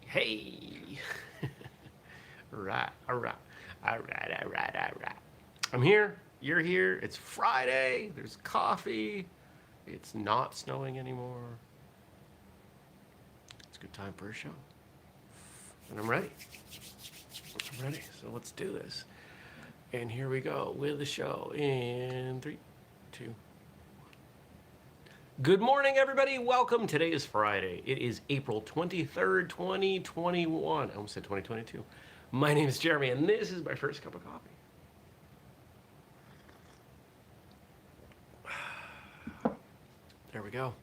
Hey. Right, all right, all right, all right, all right. I'm here. You're here. It's Friday. There's coffee. It's not snowing anymore. It's a good time for a show. And I'm ready. I'm ready. So let's do this. And here we go with the show in three, two. Good morning, everybody. Welcome. Today is Friday. It is April 23rd, 2021. I almost said 2022. My name is Jeremy, and this is my first cup of coffee. There we go.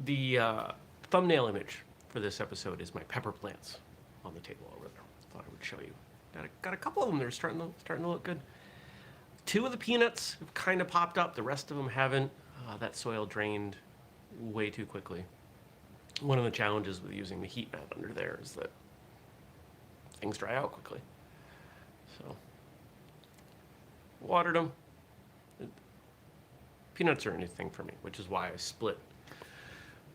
The thumbnail image for this episode is my pepper plants on the table over there. Thought I would show you. Got a couple of them that are starting to look good. Two of the peanuts have kind of popped up. The rest of them haven't. That soil drained way too quickly. One of the challenges with using the heat mat under there is that things dry out quickly. So, watered them. Peanuts are anything for me, which is why I split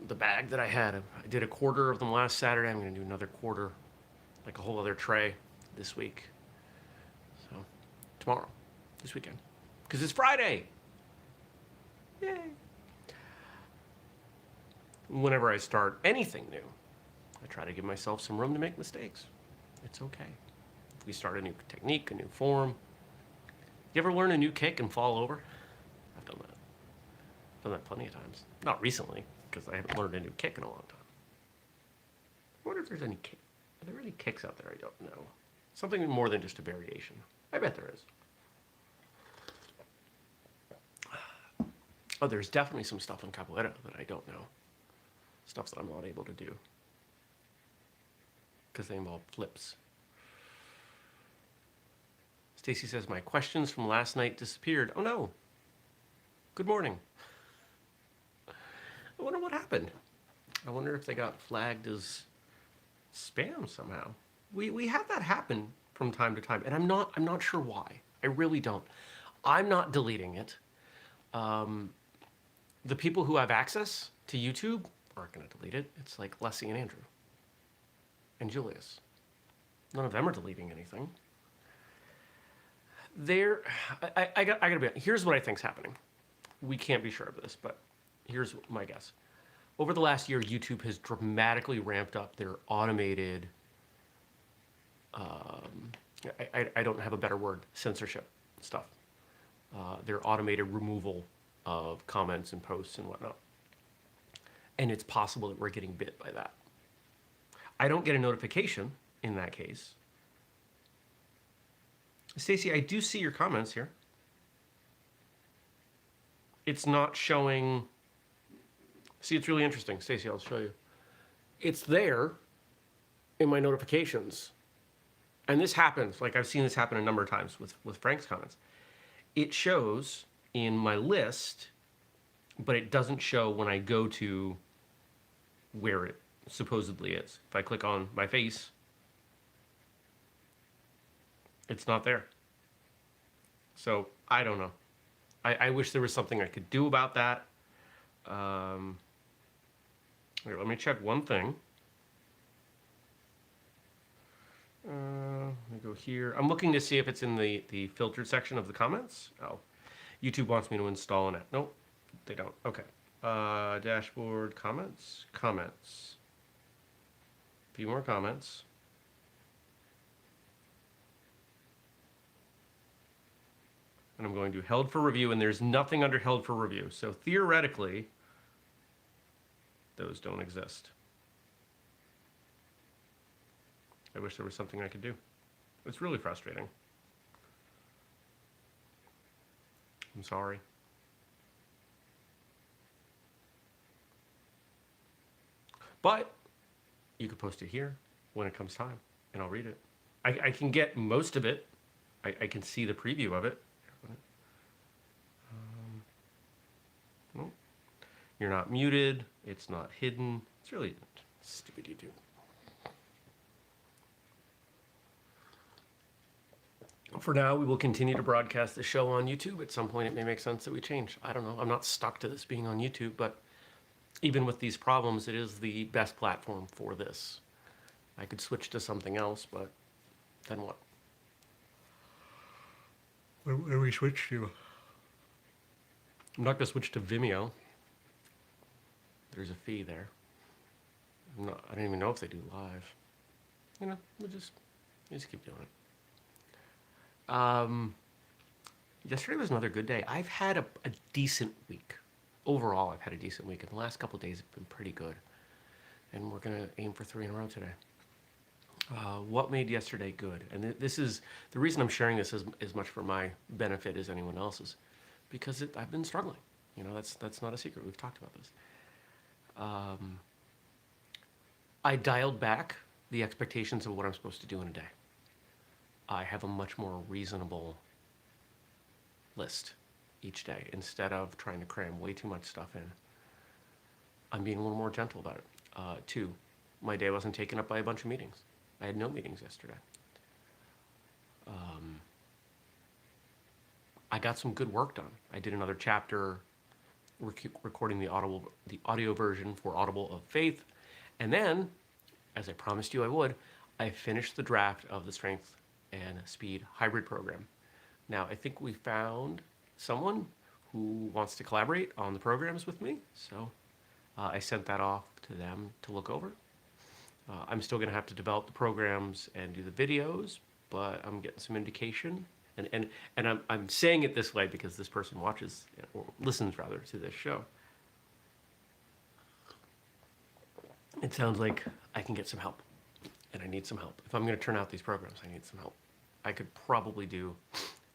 the bag that I had. I did a quarter of them last Saturday. I'm going to do another quarter, like a whole other tray this week. So, tomorrow, this weekend, because it's Friday. Yay. Whenever I start anything new, I try to give myself some room to make mistakes. It's okay. If we start a new technique, a new form. You ever learn a new kick and fall over? I've done that. I've done that plenty of times. Not recently, because I haven't learned a new kick in a long time. I wonder if there's any kick. Are there any kicks out there I don't know? Something more than just a variation. I bet there is. Oh, there's definitely some stuff in capoeira that I don't know. Stuff that I'm not able to do. Because they involve flips. Stacy says, my questions from last night disappeared. Oh no. Good morning. I wonder what happened. I wonder if they got flagged as spam somehow. We have that happen from time to time, and I'm not sure why. I really don't. I'm not deleting it. The people who have access to YouTube aren't going to delete it. It's like Leslie and Andrew and Julius. None of them are deleting anything. I gotta be honest. Here's what I think's happening. We can't be sure of this, but here's my guess. Over the last year, YouTube has dramatically ramped up their automated, I don't have a better word, censorship stuff. Their automated removal of comments and posts and whatnot. And it's possible that we're getting bit by that. I don't get a notification in that case. Stacy, I do see your comments here. It's not showing. See, it's really interesting. Stacy, I'll show you. It's there in my notifications. And this happens, like I've seen this happen a number of times with Frank's comments. It shows in my list, but it doesn't show when I go to where it supposedly is. If I click on my face, it's not there. So I don't know. I wish there was something I could do about that. Here, let me check one thing. Let me go here. I'm looking to see if it's in the filtered section of the comments. Oh, YouTube wants me to install an app. Nope, they don't. Okay. Dashboard, comments. A few more comments. And I'm going to held for review, and there's nothing under held for review. So theoretically, those don't exist. I wish there was something I could do. It's really frustrating. I'm sorry. But you could post it here when it comes time, and I'll read it. I can get most of it. I can see the preview of it. Nope. You're not muted. It's not hidden. It's really stupid YouTube. For now, we will continue to broadcast the show on YouTube. At some point, it may make sense that we change. I don't know. I'm not stuck to this being on YouTube, but even with these problems, it is the best platform for this. I could switch to something else, but then what? Where do we switch to? I'm not going to switch to Vimeo. There's a fee there. I don't even know if they do live. We'll just keep doing it. Yesterday was another good day. I've had a decent week. Overall, I've had a decent week. And the last couple of days have been pretty good. And we're going to aim for 3 in a row today. What made yesterday good? And this is the reason I'm sharing this as much for my benefit as anyone else's, because I've been struggling. That's not a secret. We've talked about this. I dialed back the expectations of what I'm supposed to do in a day. I have a much more reasonable list each day. Instead of trying to cram way too much stuff in, I'm being a little more gentle about it. 2, my day wasn't taken up by a bunch of meetings. I had no meetings yesterday. I got some good work done. I did another chapter, recording the audio version for Audible of Faith. And then, as I promised you I would, I finished the draft of the Strength and Speed hybrid program. Now, I think we found someone who wants to collaborate on the programs with me. So I sent that off to them to look over. I'm still going to have to develop the programs and do the videos, but I'm getting some indication. And I'm saying it this way because this person watches, or listens rather, to this show. It sounds like I can get some help, and I need some help. If I'm going to turn out these programs, I need some help. I could probably do,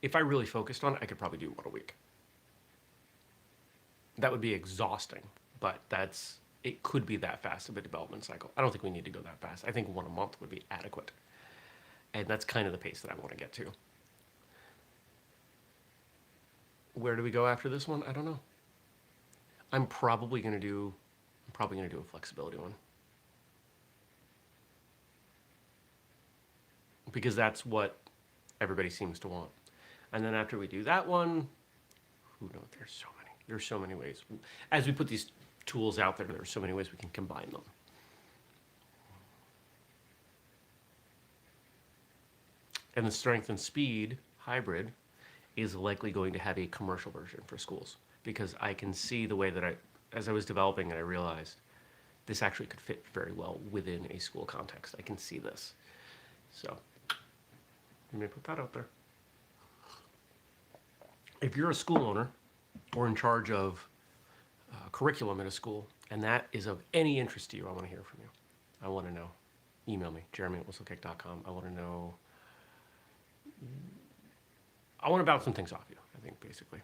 if I really focused on it, I could probably do 1 a week. That would be exhausting, but it could be that fast of a development cycle. I don't think we need to go that fast. I think 1 a month would be adequate. And that's kind of the pace that I want to get to. Where do we go after this one? I don't know. I'm probably going to do a flexibility one. Because that's what everybody seems to want. And then after we do that one, who knows? There's so many ways. As we put these tools out there are so many ways we can combine them. And the Strength and Speed hybrid is likely going to have a commercial version for schools, because I can see the way that as I was developing it, I realized this actually could fit very well within a school context. I can see this. So let me put that out there. If you're a school owner or in charge of curriculum at a school, and that is of any interest to you, I want to hear from you. I want to know. Email me, jeremy@whistlekick.com. I want to know. I want to bounce some things off you, I think, basically.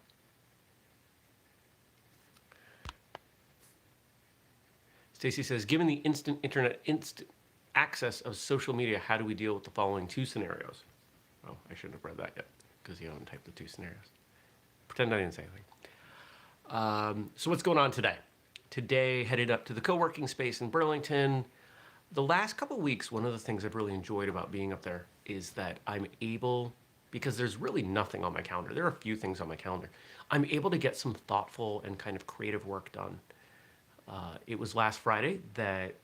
Stacy says, given the instant access of social media, how do we deal with the following 2 scenarios? Oh, I shouldn't have read that yet, because you haven't typed the 2 scenarios. Pretend I didn't say anything. So what's going on today? Today, headed up to the co-working space in Burlington. The last couple of weeks, one of the things I've really enjoyed about being up there is that I'm able, because there's really nothing on my calendar. There are a few things on my calendar. I'm able to get some thoughtful and kind of creative work done. It was last Friday that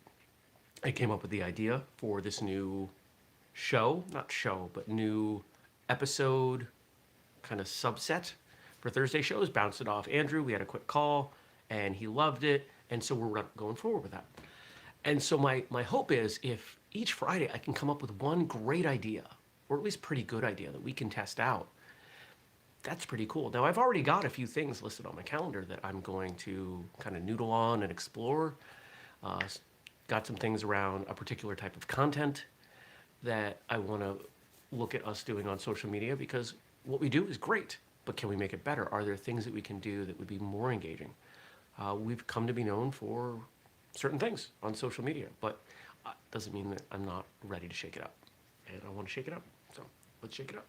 I came up with the idea for this new new episode kind of subset for Thursday shows. Bounced it off Andrew. We had a quick call and he loved it. And so we're going forward with that. And so my hope is if each Friday I can come up with one great idea, or at least pretty good idea that we can test out, that's pretty cool. Now, I've already got a few things listed on my calendar that I'm going to kind of noodle on and explore. Got some things around a particular type of content that I want to look at us doing on social media, because what we do is great, but can we make it better? Are there things that we can do that would be more engaging? We've come to be known for certain things on social media, but doesn't mean that I'm not ready to shake it up. And I want to shake it up, so let's shake it up.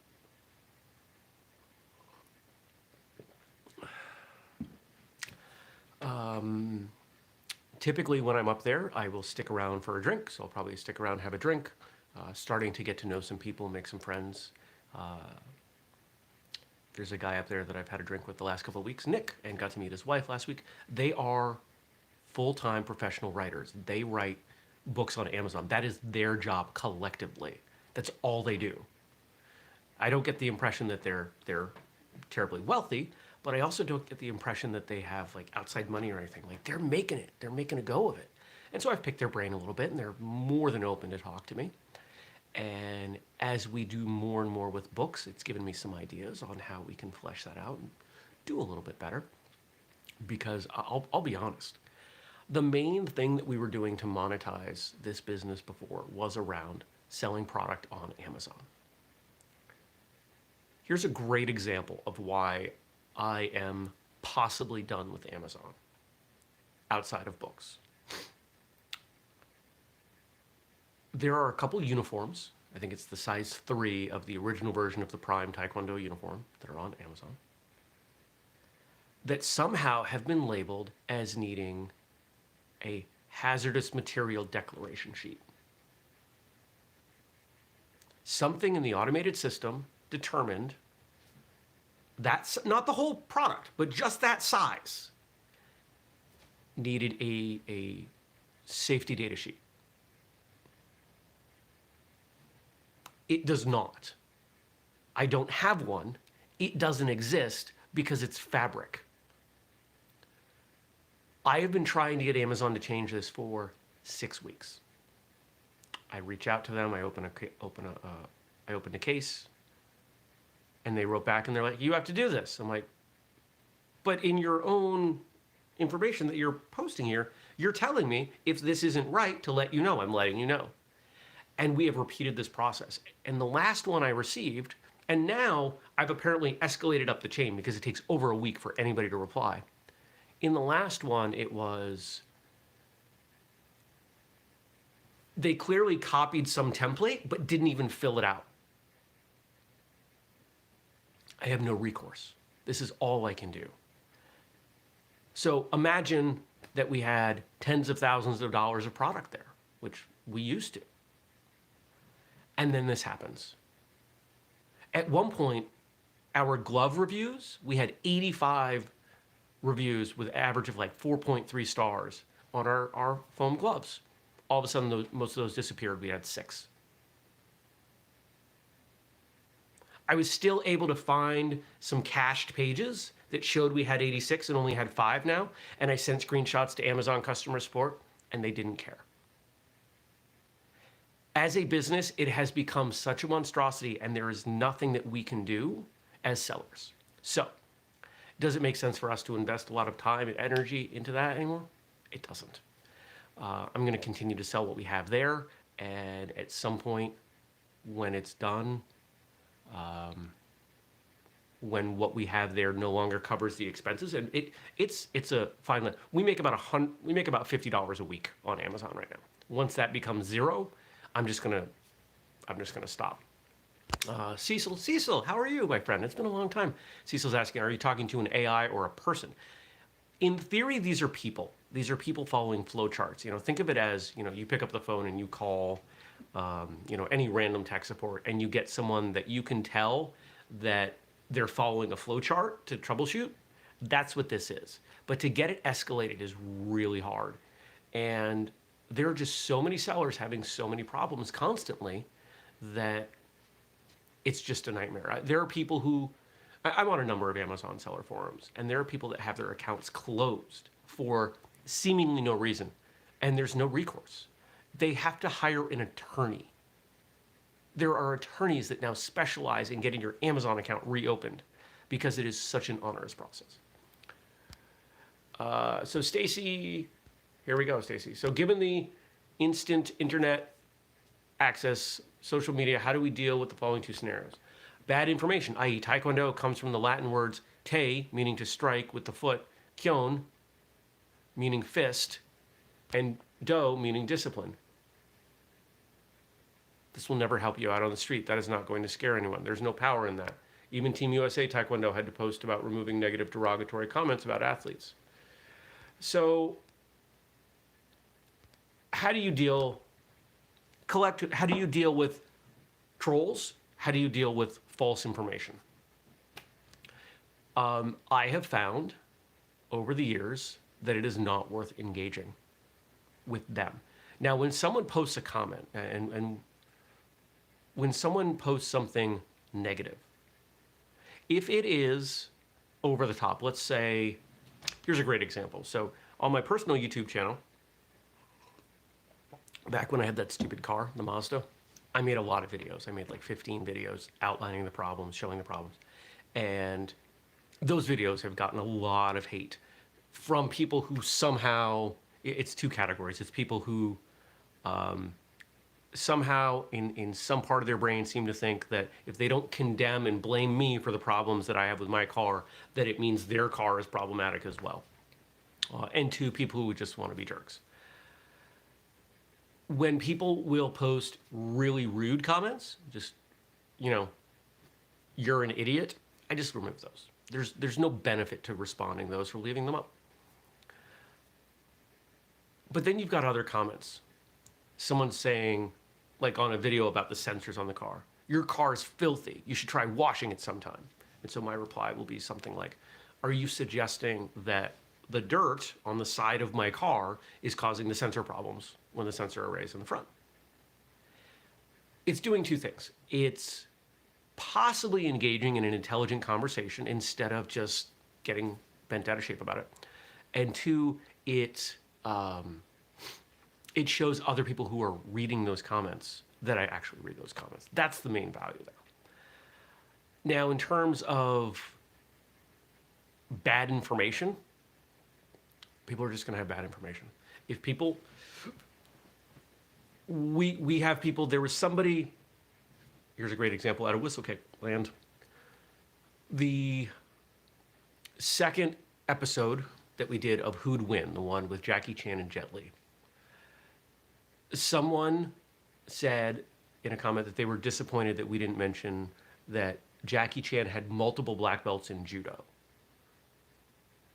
Typically when I'm up there, I will stick around for a drink. So I'll probably stick around, have a drink, starting to get to know some people, make some friends. There's a guy up there that I've had a drink with the last couple of weeks, Nick, and got to meet his wife last week. They are full-time professional writers. They write books on Amazon. That is their job collectively. That's all they do. I don't get the impression that they're terribly wealthy, but I also don't get the impression that they have like outside money or anything. Like they're making it. They're making a go of it. And so I've picked their brain a little bit, and they're more than open to talk to me. And as we do more and more with books, it's given me some ideas on how we can flesh that out and do a little bit better. Because I'll be honest, the main thing that we were doing to monetize this business before was around selling product on Amazon. Here's a great example of why I am possibly done with Amazon outside of books. There are a couple uniforms. I think it's the size 3 of the original version of the Prime Taekwondo uniform that are on Amazon that somehow have been labeled as needing a hazardous material declaration sheet. Something in the automated system determined that's not the whole product, but just that size needed a safety data sheet. It does not. I don't have one. It doesn't exist because it's fabric. I have been trying to get Amazon to change this for 6 weeks. I reach out to them. I open a case, and they wrote back, and they're like, "You have to do this." I'm like, "But in your own information that you're posting here, you're telling me if this isn't right to let you know. I'm letting you know." And we have repeated this process. And the last one I received, and now I've apparently escalated up the chain because it takes over a week for anybody to reply. In the last one, it was, they clearly copied some template, but didn't even fill it out. I have no recourse. This is all I can do. So imagine that we had tens of thousands of dollars of product there, which we used to. And then this happens. At one point, our glove reviews, we had 85 reviews with average of like 4.3 stars on our foam gloves. All of a sudden, most of those disappeared. We had 6. I was still able to find some cached pages that showed we had 86 and only had 5 now. And I sent screenshots to Amazon customer support, and they didn't care. As a business, it has become such a monstrosity, and there is nothing that we can do as sellers. So, does it make sense for us to invest a lot of time and energy into that anymore? It doesn't. I'm going to continue to sell what we have there, and at some point, when it's done, when what we have there no longer covers the expenses, and it's a fine line. We make about $50 a week on Amazon right now. Once that becomes 0, I'm just gonna stop. Cecil, how are you, my friend? It's been a long time. Cecil's asking, are you talking to an AI or a person? In theory, these are people. These are people following flowcharts. Think of it as, you pick up the phone and you call, any random tech support, and you get someone that you can tell that they're following a flowchart to troubleshoot. That's what this is. But to get it escalated is really hard. And there are just so many sellers having so many problems constantly that it's just a nightmare. There are people who, I'm on a number of Amazon seller forums, and there are people that have their accounts closed for seemingly no reason, and there's no recourse. They have to hire an attorney. There are attorneys that now specialize in getting your Amazon account reopened because it is such an onerous process. So Stacy, here we go, Stacy. So given the instant internet access, social media, how do we deal with the following 2 scenarios? Bad information, i.e. Taekwondo comes from the Latin words te, meaning to strike with the foot, kyon, meaning fist, and do, meaning discipline. This will never help you out on the street. That is not going to scare anyone. There's no power in that. Even Team USA Taekwondo had to post about removing negative derogatory comments about athletes. So how do you deal with trolls? How do you deal with false information? I have found over the years that it is not worth engaging with them. Now, when someone posts a comment and when someone posts something negative, if it is over the top, let's say, here's a great example. So on my personal YouTube channel, back when I had that stupid car, the Mazda, I made a lot of videos. I made like 15 videos outlining the problems, showing the problems. And those videos have gotten a lot of hate from people who somehow, it's two categories. It's people who somehow in some part of their brain seem to think that if they don't condemn and blame me for the problems that I have with my car, that it means their car is problematic as well. And two, people who just want to be jerks. When people will post really rude comments, just, you're an idiot, I just remove those. There's no benefit to responding to those or leaving them up. But then you've got other comments. Someone saying, like on a video about the sensors on the car, your car is filthy, you should try washing it sometime. And so my reply will be something like, are you suggesting that the dirt on the side of my car is causing the sensor problems when the sensor arrays in the front? It's doing two things. It's possibly engaging in an intelligent conversation instead of just getting bent out of shape about it. And two, it shows other people who are reading those comments that I actually read those comments. That's the main value there. Now, in terms of bad information, people are just going to have bad information. If people, we have people, there was somebody, here's a great example out of whistlekick land. The second episode that we did of Who'd Win, the one with Jackie Chan and Jet Li, someone said in a comment that they were disappointed that we didn't mention that Jackie Chan had multiple black belts in judo,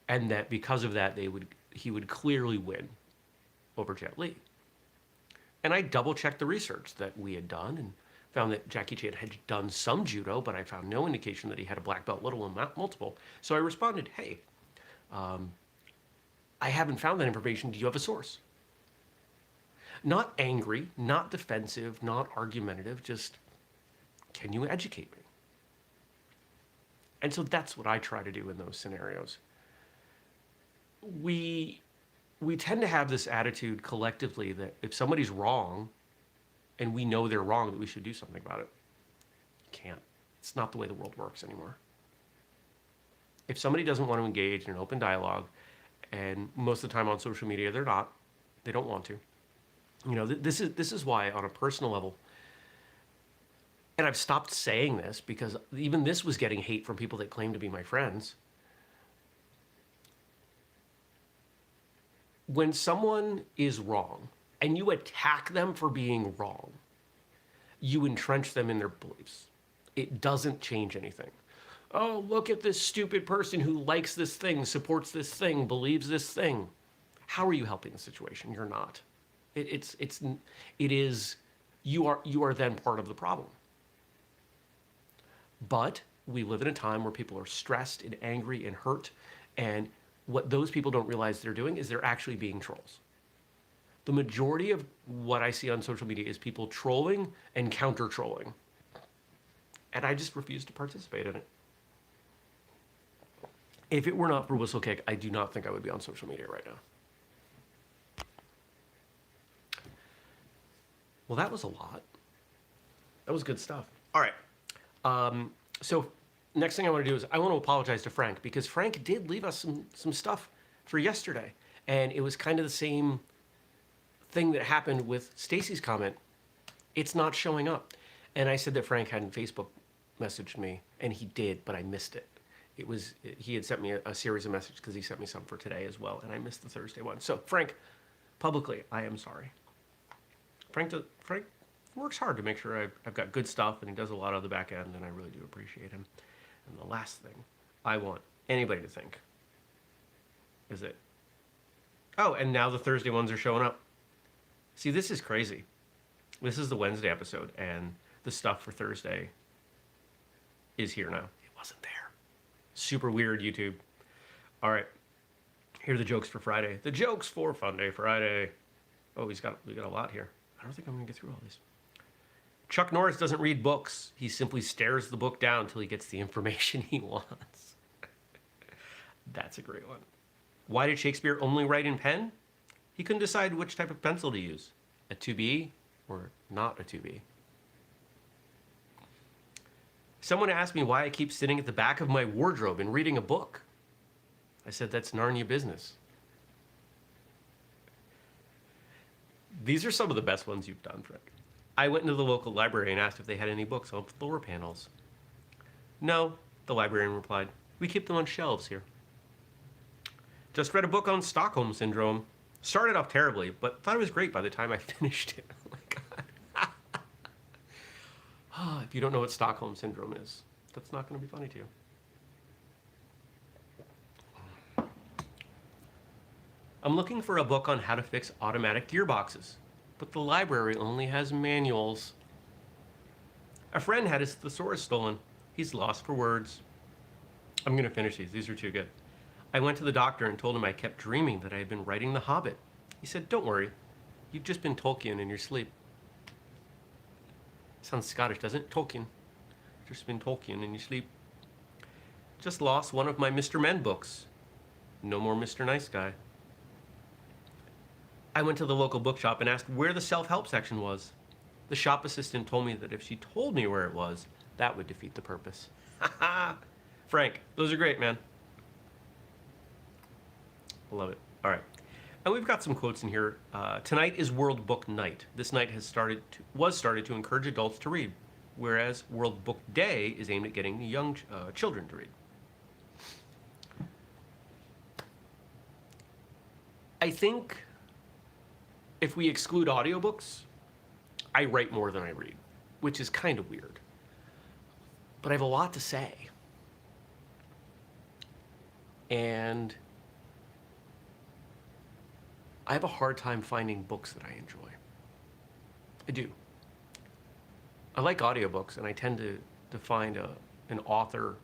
and that because of that he would clearly win over Jet Li. And I double-checked the research that we had done and found that Jackie Chan had done some judo, but I found no indication that he had a black belt, let alone multiple. So I responded, hey, I haven't found that information. Do you have a source? Not angry, not defensive, not argumentative, just, can you educate me? And so that's what I try to do in those scenarios. We tend to have this attitude collectively that if somebody's wrong and we know they're wrong, that we should do something about it. Can't. It's not the way the world works anymore. If somebody doesn't want to engage in an open dialogue, and most of the time on social media they don't want to. This is why on a personal level, and I've stopped saying this because even this was getting hate from people that claim to be my friends. When someone is wrong and you attack them for being wrong, you entrench them in their beliefs. It doesn't change anything. Oh, look at this stupid person who likes this thing, supports this thing, believes this thing. How are you helping the situation? You're not. You are then part of the problem. But we live in a time where people are stressed and angry and hurt, and what those people don't realize they're doing is they're actually being trolls. The majority of what I see on social media is people trolling and counter-trolling. And I just refuse to participate in it. If it were not for whistlekick, I do not think I would be on social media right now. Well, that was a lot. That was good stuff. All right. So next thing I want to do is I want to apologize to Frank, because Frank did leave us some stuff for yesterday. And it was kind of the same thing that happened with Stacy's comment. It's not showing up. And I said that Frank hadn't Facebook messaged me, and he did, but I missed it. He had sent me a series of messages because he sent me some for today as well, and I missed the Thursday one. So Frank, publicly, I am sorry. Frank works hard to make sure I've got good stuff, and he does a lot of the back end, and I really do appreciate him. And the last thing I want anybody to think is that, oh, and now the Thursday ones are showing up. See, this is crazy. This is the Wednesday episode, and the stuff for Thursday is here now. It wasn't there. Super weird, YouTube. All right, Here are the jokes for Friday. The jokes for Funday Friday. Oh, we got a lot here. I don't think I'm gonna get through all these. Chuck Norris doesn't read books. He simply stares the book down until he gets the information he wants. That's a great one. Why did Shakespeare only write in pen? He couldn't decide which type of pencil to use. A 2B or not a 2B. Someone asked me why I keep sitting at the back of my wardrobe and reading a book. I said, that's Narnia business. These are some of the best ones you've done, Frank. I went into the local library and asked if they had any books on floor panels. No, the librarian replied. We keep them on shelves here. Just read a book on Stockholm Syndrome. Started off terribly, but thought it was great by the time I finished it. Oh my God. If you don't know what Stockholm Syndrome is, that's not going to be funny to you. I'm looking for a book on how to fix automatic gearboxes, but the library only has manuals. A friend had his thesaurus stolen. He's lost for words. I'm going to finish these. These are too good. I went to the doctor and told him I kept dreaming that I had been writing The Hobbit. He said, don't worry. You've just been Tolkien in your sleep. Sounds Scottish, doesn't it? Tolkien. Just been Tolkien in your sleep. Just lost one of my Mr. Men books. No more Mr. Nice Guy. I went to the local bookshop and asked where the self-help section was. The shop assistant told me that if she told me where it was, that would defeat the purpose. Frank, those are great, man. Love it. All right. And we've got some quotes in here. Tonight is World Book Night. This night was started to encourage adults to read, whereas World Book Day is aimed at getting young children to read. I think if we exclude audiobooks, I write more than I read, which is kind of weird. But I have a lot to say. And I have a hard time finding books that I enjoy. I do. I like audiobooks, and I tend to find an author,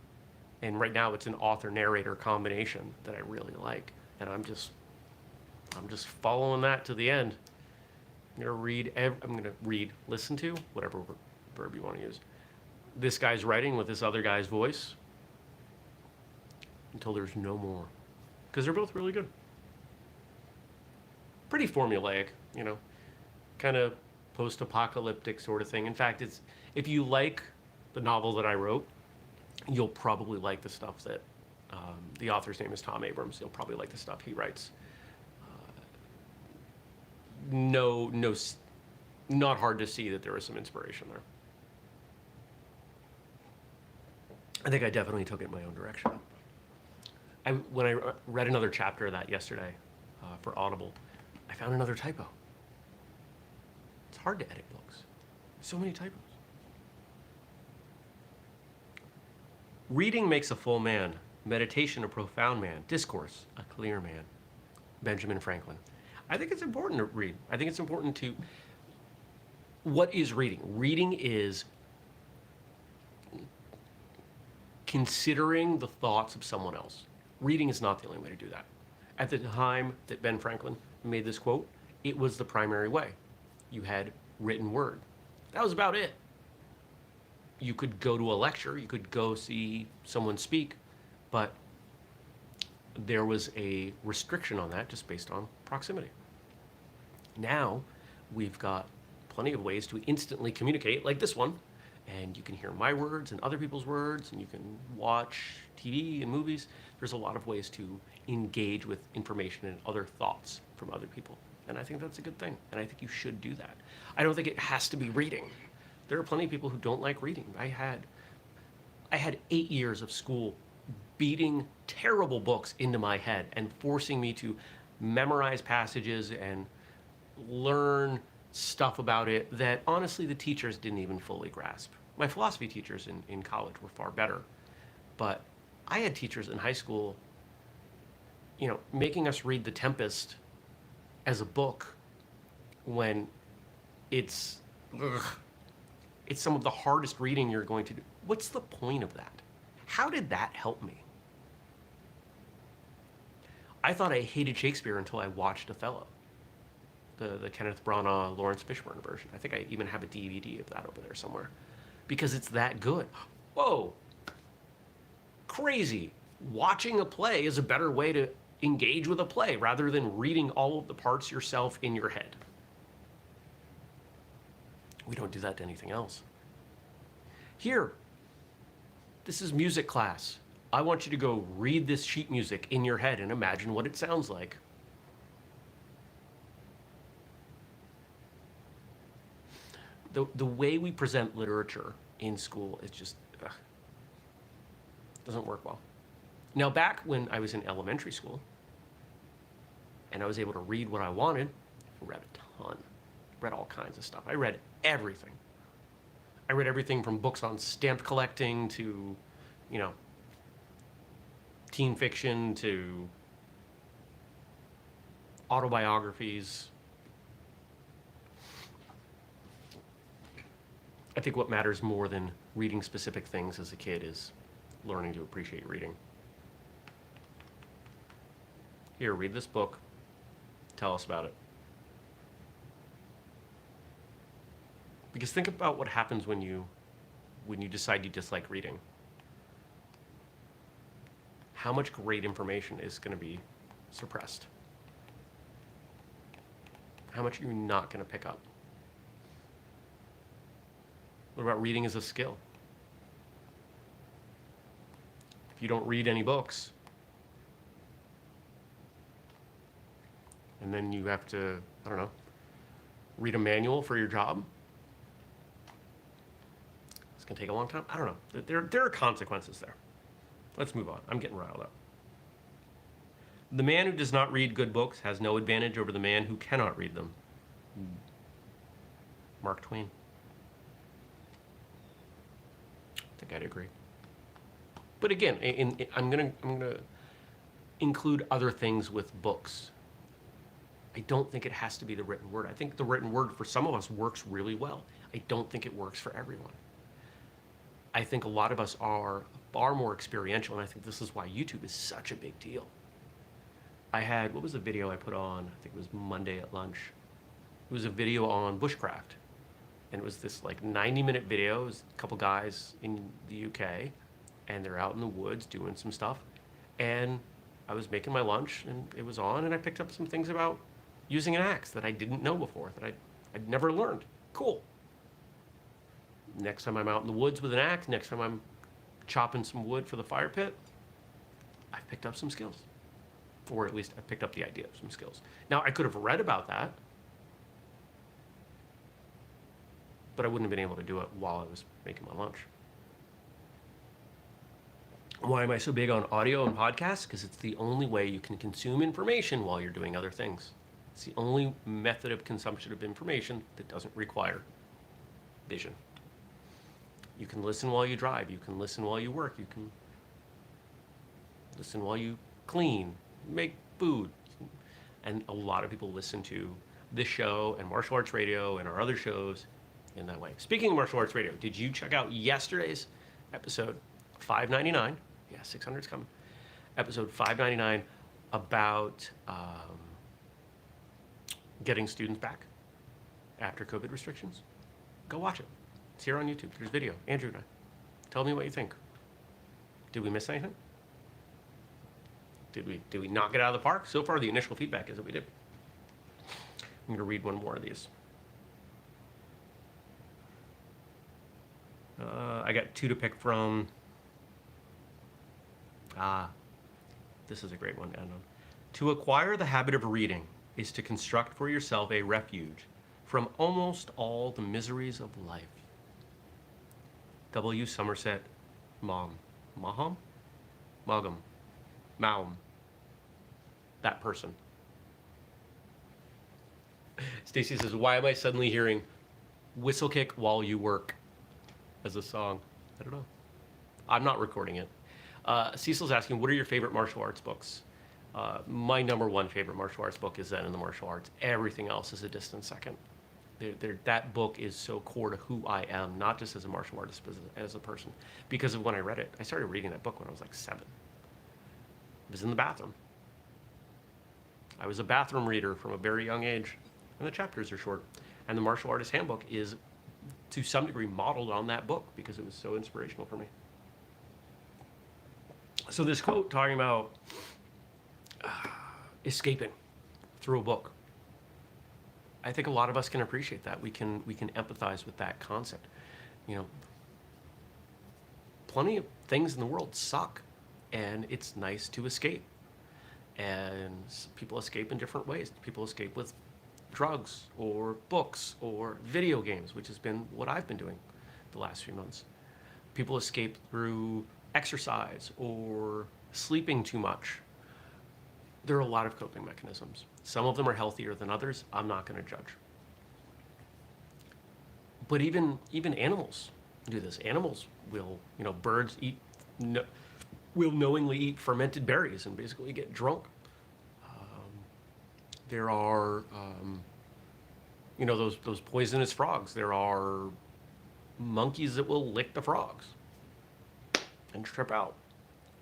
and right now it's an author-narrator combination that I really like, and I'm just following that to the end. I'm gonna listen to, whatever verb you want to use, this guy's writing with this other guy's voice until there's no more, because they're both really good. Pretty formulaic, you know, kind of post-apocalyptic sort of thing. In fact, if you like the novel that I wrote, you'll probably like the stuff that the author's name is Tom Abrams. You'll probably like the stuff he writes. Not hard to see that there was some inspiration there. I think I definitely took it in my own direction. When I read another chapter of that yesterday for Audible, I found another typo. It's hard to edit books. So many typos. Reading makes a full man. Meditation a profound man. Discourse a clear man. Benjamin Franklin. I think it's important to read. I think it's important to... What is reading? Reading is considering the thoughts of someone else. Reading is not the only way to do that. At the time that Ben Franklin made this quote, it was the primary way. You had written word. That was about it. You could go to a lecture, you could go see someone speak, but there was a restriction on that just based on proximity. Now, we've got plenty of ways to instantly communicate, like this one, and you can hear my words and other people's words, and you can watch TV and movies. There's a lot of ways to engage with information and other thoughts from other people, and I think that's a good thing, and I think you should do that. I don't think it has to be reading. There are plenty of people who don't like reading. I had 8 years of school beating terrible books into my head and forcing me to memorize passages and learn stuff about it that honestly the teachers didn't even fully grasp. My philosophy teachers in college were far better, but I had teachers in high school, you know, making us read The Tempest as a book when it's some of the hardest reading you're going to do. What's the point of that? How did that help me? I thought I hated Shakespeare until I watched Othello, the Kenneth Branagh, Lawrence Fishburne version. I think I even have a DVD of that over there somewhere, because it's that good. Whoa, crazy. Watching a play is a better way to engage with a play rather than reading all of the parts yourself in your head. We don't do that to anything else. Here, this is music class. I want you to go read this sheet music in your head and imagine what it sounds like. The way we present literature in school is just, doesn't work well. Now, back when I was in elementary school and I was able to read what I wanted, I read a ton. Read all kinds of stuff. I read everything. I read everything from books on stamp collecting to, teen fiction to autobiographies. I think what matters more than reading specific things as a kid is learning to appreciate reading. Here, read this book. Tell us about it. Because think about what happens when you decide you dislike reading. How much great information is going to be suppressed? How much are you not going to pick up? What about reading as a skill? If you don't read any books, and then you have to, read a manual for your job, it's going to take a long time. I don't know. There are consequences there. Let's move on. I'm getting riled up. The man who does not read good books has no advantage over the man who cannot read them. Mark Twain. I think I'd agree. But again, I'm gonna include other things with books. I don't think it has to be the written word. I think the written word for some of us works really well. I don't think it works for everyone. I think a lot of us are far more experiential, and I think this is why YouTube is such a big deal. What was the video I put on? I think it was Monday at lunch. It was a video on bushcraft. And it was this 90-minute video. It was a couple guys in the UK, and they're out in the woods doing some stuff. And I was making my lunch, and it was on, and I picked up some things about using an axe that I didn't know before, that I'd never learned. Cool. Next time I'm out in the woods with an axe, next time I'm chopping some wood for the fire pit, I've picked up some skills. Or at least I picked up the idea of some skills. Now, I could have read about that, but I wouldn't have been able to do it while I was making my lunch. Why am I so big on audio and podcasts? Because it's the only way you can consume information while you're doing other things. It's the only method of consumption of information that doesn't require vision. You can listen while you drive. You can listen while you work. You can listen while you clean, make food. And a lot of people listen to this show and Martial Arts Radio and our other shows in that way. Speaking of Martial Arts Radio, did you check out yesterday's episode 599? Yeah, 600's coming. Episode 599 about getting students back after COVID restrictions? Go watch it. It's here on YouTube. There's video. Andrew and I. Tell me what you think. Did we miss anything? Did we knock it out of the park? So far, the initial feedback is that we did. I'm going to read one more of these. I got two to pick from. This is a great one to end on. To acquire the habit of reading is to construct for yourself a refuge from almost all the miseries of life. W. Somerset Maugham. Maugham. That person. Stacy says, why am I suddenly hearing whistlekick while you work as a song? I don't know. I'm not recording it. Cecil's asking, what are your favorite martial arts books? My number one favorite martial arts book is Zen and the Martial Arts. Everything else is a distant second. That book is so core to who I am, not just as a martial artist, but as a person. Because of when I read it. I started reading that book when I was like 7. It was in the bathroom. I was a bathroom reader from a very young age, and the chapters are short. And the Martial Artist Handbook is, to some degree, modeled on that book because it was so inspirational for me. So this quote talking about escaping through a book, I think a lot of us can appreciate that. We can empathize with that concept. You know, plenty of things in the world suck, and it's nice to escape. And people escape in different ways. People escape with drugs or books or video games, which has been what I've been doing the last few months. People escape through exercise or sleeping too much. There are a lot of coping mechanisms. Some of them are healthier than others. I'm not going to judge. But even animals do this. Animals will, birds will knowingly eat fermented berries and basically get drunk. There are, those poisonous frogs. There are monkeys that will lick the frogs and trip out.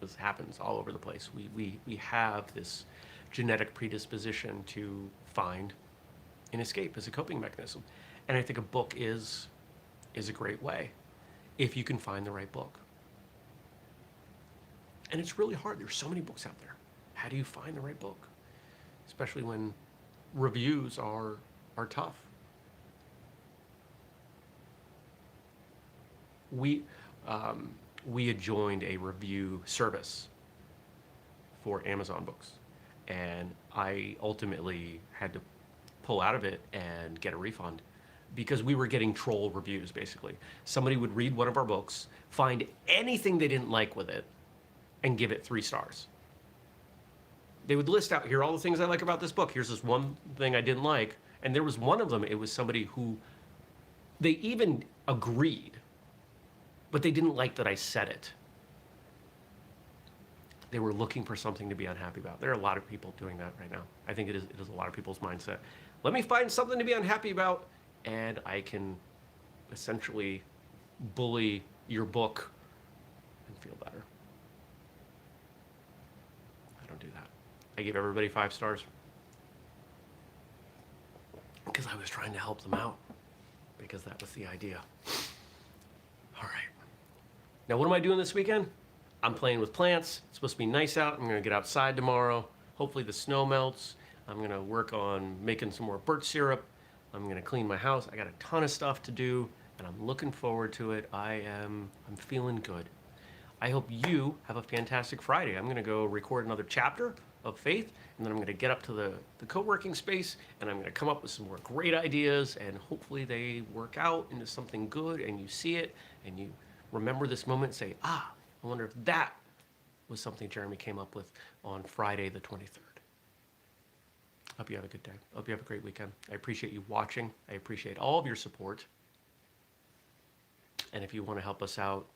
This happens all over the place. We have this genetic predisposition to find an escape as a coping mechanism. And I think a book is a great way if you can find the right book. And it's really hard. There's so many books out there. How do you find the right book? Especially when reviews are tough. We had joined a review service for Amazon books, and I ultimately had to pull out of it and get a refund because we were getting troll reviews, basically. Somebody would read one of our books, find anything they didn't like with it, and give it 3 stars. They would list out, here are all the things I like about this book. Here's this one thing I didn't like. And there was one of them, it was somebody who, they even agreed, but they didn't like that I said it. They were looking for something to be unhappy about. There are a lot of people doing that right now. I think it is a lot of people's mindset. Let me find something to be unhappy about, and I can essentially bully your book and feel better. I don't do that. I gave everybody 5 stars because I was trying to help them out, because that was the idea. All right. Now, what am I doing this weekend? I'm playing with plants. It's supposed to be nice out. I'm going to get outside tomorrow. Hopefully the snow melts. I'm going to work on making some more birch syrup. I'm going to clean my house. I got a ton of stuff to do, and I'm looking forward to it. I'm feeling good. I hope you have a fantastic Friday. I'm going to go record another chapter of Faith, and then I'm going to get up to the co-working space, and I'm going to come up with some more great ideas, and hopefully they work out into something good, and you see it, and you remember this moment and say, I wonder if that was something Jeremy came up with on Friday the 23rd. Hope you have a good day. Hope you have a great weekend. I appreciate you watching. I appreciate all of your support. And if you want to help us out,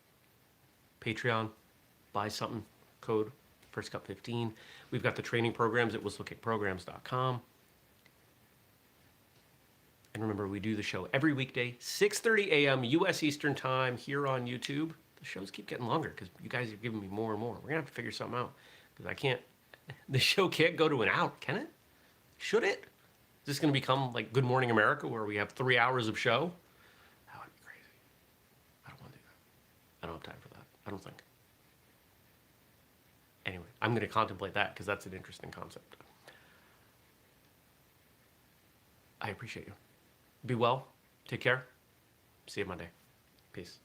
Patreon, buy something, code FirstCup15. We've got the training programs at whistlekickprograms.com. And remember, we do the show every weekday, 6:30 a.m. U.S. Eastern Time here on YouTube. The shows keep getting longer because you guys are giving me more and more. We're going to have to figure something out because the show can't go to an hour, can it? Should it? Is this going to become like Good Morning America where we have 3 hours of show? That would be crazy. I don't want to do that. I don't have time for that. I don't think. Anyway, I'm going to contemplate that because that's an interesting concept. I appreciate you. Be well. Take care. See you Monday. Peace.